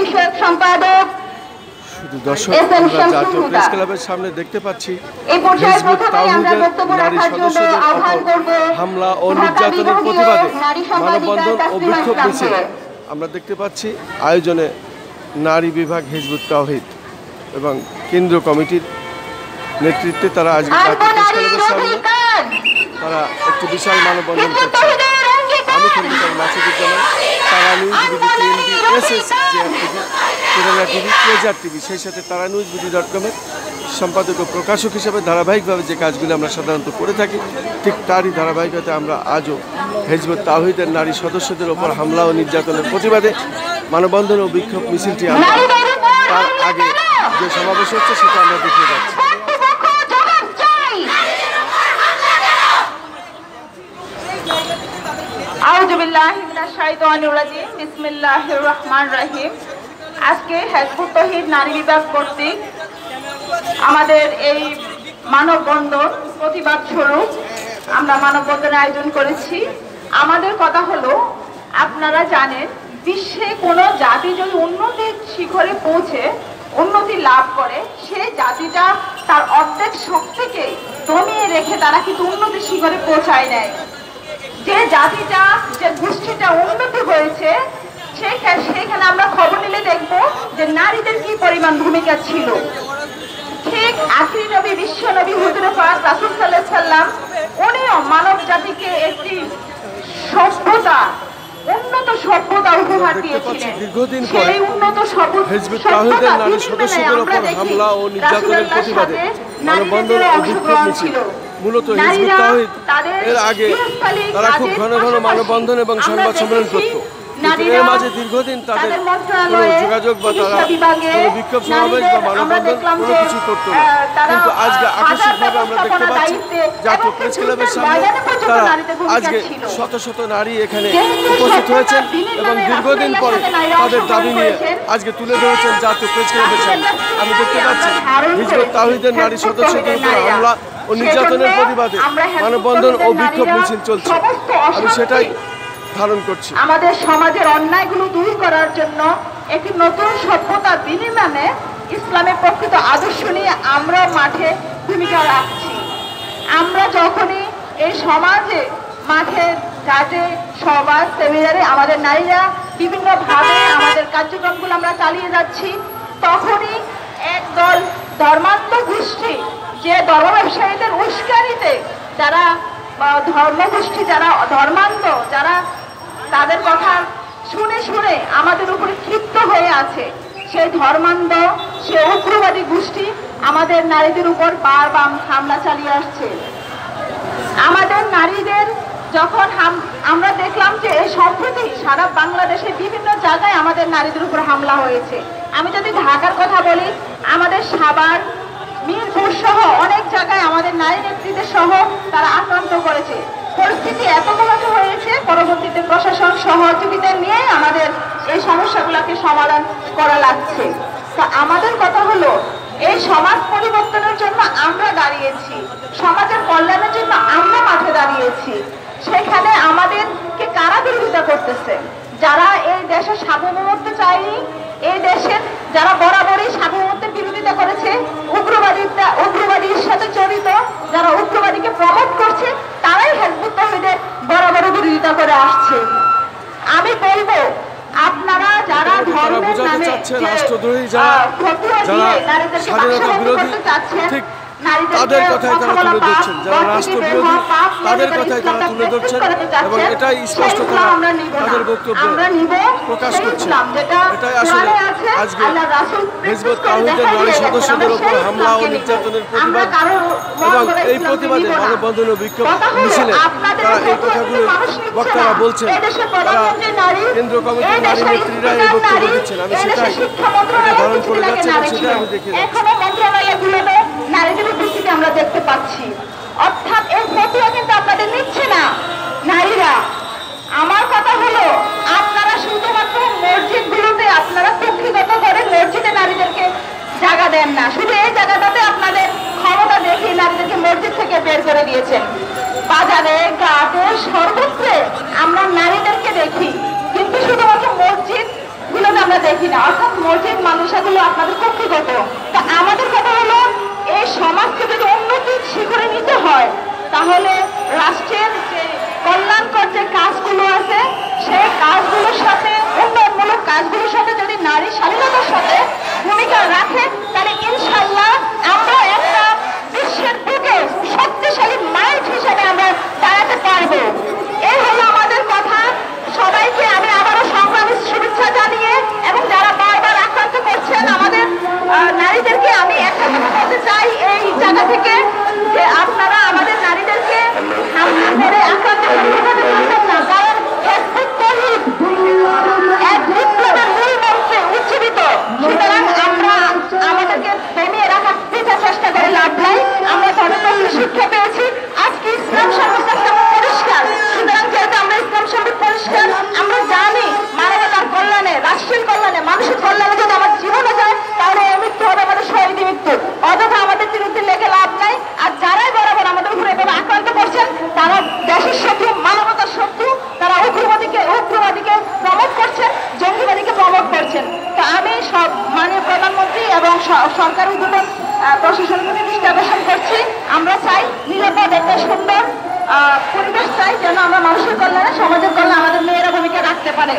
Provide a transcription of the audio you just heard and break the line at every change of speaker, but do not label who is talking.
বিষয়ক সম্পাদক
শুধু দর্শক আমরা জাতীয় প্রেস ক্লাবের সামনে দেখতে পাচ্ছি হিজবুত তাওহীদের নারী সদস্যদের উপর হামলা ও নির্যাতনের প্রতিবাদে মানববন্ধন ও বিক্ষোভ মিছিল আমরা দেখতে পাচ্ছি আয়োজনে নারী বিভাগ হিজবুত তাওহীদ এবং কেন্দ্রীয় কমিটির নেতৃত্বে তারা আজকে জাতীয় প্রেস ক্লাবের সামনে তারা একটি বিশাল মানববন্ধন করছে। আমি Khandakar Masuduzzaman, Tara news BD, TNB, SSJR TV, Kerala TV, কেজার টিভি, সেই সাথে তারা নিউজ বিডি.com-এর সম্পাদক ও প্রকাশক হিসেবে ধারাবাহিকভাবে যে কাজগুলি আমরা সাধারণত করে থাকি, ঠিক তারই ধারাবাহিকতায় আমরা আজও হিজবুত তাওহীদের নারী সদস্যদের ওপর হামলা ও নির্যাতনের প্রতিবাদে মানববন্ধন ও বিক্ষোভ মিছিলটি আমরা তার আগে যে সমাবেশ হচ্ছে সেটা আমরা দেখে যাচ্ছি।
আজকে হিজবুত তাওহীদ নারী বিভাগ কর্তৃক আমাদের এই মানববন্ধন প্রতিবাদ স্বরূপ আমরা মানববন্ধনের আয়োজন করেছি। আমাদের কথা হলো, আপনারা জানেন বিশ্বে কোনো জাতি যদি উন্নতির শিখরে পৌঁছে উন্নতি লাভ করে, সেই জাতিটা তার অর্ধেক শক্তিকে দমিয়ে রেখে তারা কিন্তু উন্নতির শিখরে পৌঁছায় নেয়। যে জাতিটা, যে গোষ্ঠীটা উন্নতি হয়েছে সেইখানে আমরা খবর নিলে দেখব যে নারীদের কি পরিমাণ ভূমিকা ছিল। ঠিক আখিরি নবী, বিশ্ব নবী হুজুরে পাক রাসূল সাল্লাল্লাহু আলাইহি সাল্লাম উনিও মানব জাতিকে একটি সভ্যতা, উন্নত সভ্যতা উপহার দিয়েছিলেন।
দীর্ঘদিন পরে
সেই উন্নত
হিজবুত তাওহীদের নারী সদস্যদের উপর হামলা ও নির্যাতনের প্রতিবাদে মানববন্ধন ও বিক্ষোভ মিছিল। মূলত হিজবুত তাওহীদ এর আগে তারা খুব ঘন ঘন মানববন্ধন এবং সংবাদ সম্মেলন করত, এর মাঝে দীর্ঘদিন তাদের কোনো যোগাযোগ বা তারা কোনো বিক্ষোভ সমাবেশ বা মানববন্ধন কোনো কিছু করতো না। কিন্তু আজকে আকস্মিকভাবে আমরা দেখতে পাচ্ছি জাতীয় প্রেস ক্লাবের সামনে তারা আজকে শত শত নারী এখানে উপস্থিত হয়েছেন এবং দীর্ঘদিন পরে তাদের দাবি নিয়ে আজকে তুলে ধরেছেন জাতীয় প্রেস ক্লাবের সামনে। আমি দেখতে পাচ্ছি হিজবুত তাওহীদের নারী সদস্যদের উপর হামলা ও নির্যাতনের প্রতিবাদে মানববন্ধন ও বিক্ষোভ মিছিল চলছে। আমি সেটাই ধারণ করছি।
আমাদের সমাজের অন্যায়গুলো দূর করার জন্য একটি নতুন সভ্যতার বিনিময়ে ইসলামের প্রকৃত আদর্শ নিয়ে আমরা মাঠে ভূমিকা রাখছি। আমরা যখনই এই সমাজে মাঠে কাজে সভা সেমিনারে আমাদের নারীরা বিভিন্নভাবে আমাদের কার্যক্রমগুলো আমরা চালিয়ে যাচ্ছি, তখনই একদল ধর্মান্ধ গোষ্ঠী, যে ধর্ম ব্যবসায়ীদের উস্কানিতে যারা ধর্মগোষ্ঠী, যারা ধর্মান্ধ, যারা তাদের কথা শুনে শুনে আমাদের উপরে ক্ষিপ্ত হয়ে আছে, সেই ধর্মান্ধ, সে উগ্রবাদী গোষ্ঠী আমাদের নারীদের উপর বারবার হামলা চালিয়ে আসছে। আমাদের নারীদের যখন আমরা দেখলাম যে এই সম্প্রতি সারা বাংলাদেশে বিভিন্ন জায়গায় আমাদের নারীদের উপর হামলা হয়েছে। আমি যদি ঢাকার কথা বলি, আমাদের সাভার, মিরপুর সহ অনেক জায়গায় আমাদের নারী নেতৃত্বের সহ তারা আক্রান্ত করেছে। পরিস্থিতি এত অবনতি হয়েছে, পরবর্তীতে প্রশাসন সহযোগিতা নিয়ে আমাদের এই সমস্যাগুলোকে সমাধান করা লাগছে। তা আমাদের কথা হলো, এই সমাজ পরিবর্তনের জন্য আমরা দাঁড়িয়েছি, সমাজের কল্যাণের জন্য আমরা মাঠে দাঁড়িয়েছি। সেখানে আমাদেরকে কারা বিরোধিতা করতেছে? যারা এই দেশের সার্বভৌমত্ব চায়নি, এই দেশের যারা বরাবরই সার্বভৌমত্বের বিরোধিতা করেছে, উগ্রবাদীর সাথে জড়িত, যারা উগ্রবাদীকে প্রমোট করছে, তারাই হিজবুত তাওহীদের বরাবর বিরোধিতা করে আসছে। আমি বলবো, আপনারা যারা ধর্মের নামে
রাষ্ট্রদ্রোহী, যারা স্বাধীনতা বিরোধী, ঠিক তাদের কথাই তারা তুলে ধরছেন। যারা রাষ্ট্রবিরোধী তাদের কথাই তারা তুলে ধরছেন এবং এটাই স্পষ্ট তারা তাদের বক্তব্য প্রকাশ করছে। এটাই আসলে আজকে হিজবুত তাওহীদের নারী সদস্যদের উপর হামলা ও নির্যাতনের প্রতিবাদ এবং এই প্রতিবাদে মানববন্ধন ও বিক্ষোভ মিছিলে তারা এই কথাগুলো বক্তারা বলছেন, তারা কেন্দ্রীয় কমিটির নারী নেত্রীরা এই বক্তব্য দিচ্ছেন। আমি সেটাই এটা ধারণ করে যাচ্ছি এবং সেটাই আমি দেখে যাচ্ছি।
নারীদের উপস্থিতি আমরা দেখতে পাচ্ছি, অর্থাৎ এই ফতোয়া কিন্তু আপনাদের নিচ্ছে না নারীরা। আমার কথা হলো, আপনারা শুধুমাত্র মসজিদগুলোতে আপনারা কক্ষিগত করে মসজিদে নারীদেরকে জায়গা দেন না, শুধু এই জায়গাটাতে আপনাদের ক্ষমতা দেখিয়ে নারীদেরকে মসজিদ থেকে বের করে দিয়েছেন। বাজারে, ঘাটে, সর্বত্রে আমরা নারীদেরকে দেখি, কিন্তু শুধুমাত্র মসজিদ এগুলোকে আমরা দেখি না, অর্থাৎ মসজিদ মাদ্রাসাগুলো আপনাদের কক্ষিগত। তা আমাদের কথা হলো এই সমাজকে যদি উন্নতির শিখরে নিতে হয় তাহলে রাষ্ট্রের যে কল্যাণকর যে কাজগুলো আছে সেই কাজগুলোর সাথে, উন্নয়নমূলক কাজগুলোর সাথে যদি নারী স্বাধীনতার সাথে ভূমিকা রাখে তাহলে ইনশাল্লাহ আমরা একটা বিশ্বের বুকে শক্তিশালী মাইট হিসেবে আমরা দাঁড়াতে পারবো। এই হলো আমাদের কথা। সবাইকে আমি আবারও সংগ্রামী শুভেচ্ছা জানিয়ে এবং যারা বারবার আক্রান্ত করছেন আমাদের নারীদেরকে আমি একটা কথা বলতে চাই এই জায়গা থেকে যে আপনারা আমাদের নারীদেরকে হামলা করে আক্রান্ত করতে পারবেন না, কারণ ফেসবুক তৈরি এক বিপ্লবের মূল মন্ত্রে উজ্জীবিত। সুতরাং আমরা আমাদেরকে দমিয়ে রাখার চেষ্টা করে লাভ নাই। আমরা ধর্মতত্ত্ব শিক্ষা পেয়েছি, আজকে ইসলাম সম্পর্কে পরিষ্কার। সুতরাং যেহেতু আমরা ইসলাম সম্পর্কে পরিষ্কার, আমরা জানি মানবতার কল্যাণে, রাষ্ট্রের কল্যাণে, মানুষের কল্যাণে যদি আমার জীবনে যায় তাহলে মৃত্যু হবে আমাদের শহীদ মৃত্যু। অযথা আমাদের বিরুদ্ধে লেগে লাভ নাই। আর যারাই বরাবর আমাদের উপরে এভাবে আক্রান্ত করছেন তারা দেশের শত্রু, মানবতার শত্রু। তারা উগ্রবাদীকে প্রমোট করছেন, জঙ্গিবাদীকে প্রমোট করছেন। তো আমি সব মাননীয় প্রধানমন্ত্রী এবং সরকার উদ্বোধন প্রশাসন প্রতি দৃষ্টি আকর্ষণ করছি। আমরা চাই নিরাপদ একটা সুন্দর পরিবেশ চাই, যেন আমরা মানুষের কল্যাণে, সমাজের কল্যাণে আমাদের মেয়েরা ভূমিকা রাখতে পারে।